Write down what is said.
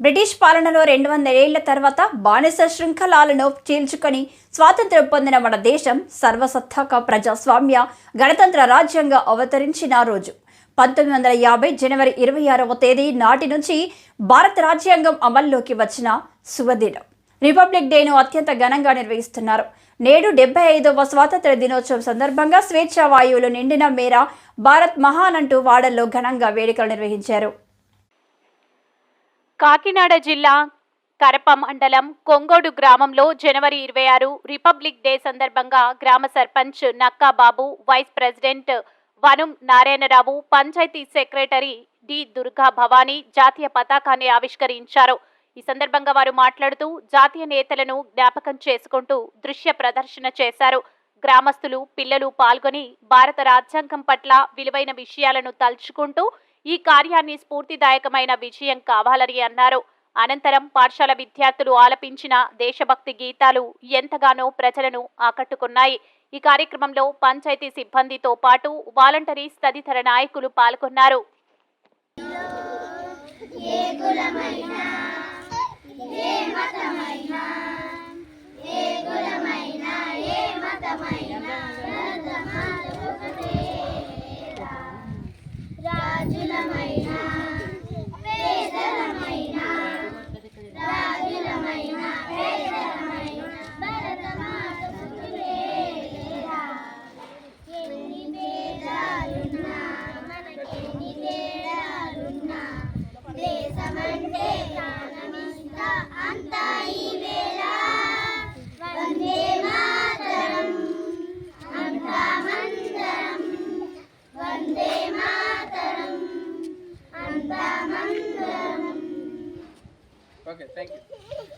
British పాలనలో 200 ఏళ్ల తర్వాత బానిస శృంఖలాలను చీల్చుకొని స్వాతంత్ర్యం పొందిన మన దేశం సర్వసత్తాక ప్రజాస్వామ్య గణతంత్ర రాజ్యంగా అవతరించిన రోజు 1950 జనవరి 26వ తేదీ నాటి నుంచి భారత రాజ్యాంగం అమల్లోకి వచ్చిన శుభదినం. రిపబ్లిక్ డేను అత్యంత ఘనంగా నిర్వహిస్తున్నారు. నేడు 75వ స్వాతంత్ర దినోత్సవం సందర్భంగా స్వేచ్ఛా వాయువులు నిండిన మేర భారత్ మహాన్ అంటూ వాడల్లో ఘనంగా వేడుకలు నిర్వహించారు. కాకినాడ జిల్లా కరప మండలం కొంగోడు గ్రామంలో జనవరి 26 రిపబ్లిక్ డే సందర్భంగా గ్రామ సర్పంచ్ నక్కా బాబు, వైస్ ప్రెసిడెంట్ వనం నారాయణరావు, పంచాయతీ సెక్రటరీ డి దుర్గా భవానీ జాతీయ పతాకాన్ని ఆవిష్కరించారు. ఈ సందర్భంగా వారు మాట్లాడుతూ జాతీయ నేతలను జ్ఞాపకం చేసుకుంటూ దృశ్య ప్రదర్శన చేశారు. గ్రామస్తులు, పిల్లలు పాల్గొని భారత రాజ్యాంగం పట్ల విలువైన విషయాలను తలుచుకుంటూ ఈ కార్యాన్ని స్ఫూర్తిదాయకమైన విజయం కావాలని అన్నారు. అనంతరం పాఠశాల విద్యార్థులు ఆలపించిన దేశభక్తి గీతాలు ఎంతగానో ప్రజలను ఆకట్టుకున్నాయి. ఈ కార్యక్రమంలో పంచాయతీ సిబ్బందితో పాటు వాలంటీర్స్ తదితర నాయకులు పాల్గొన్నారు. Okay, thank you.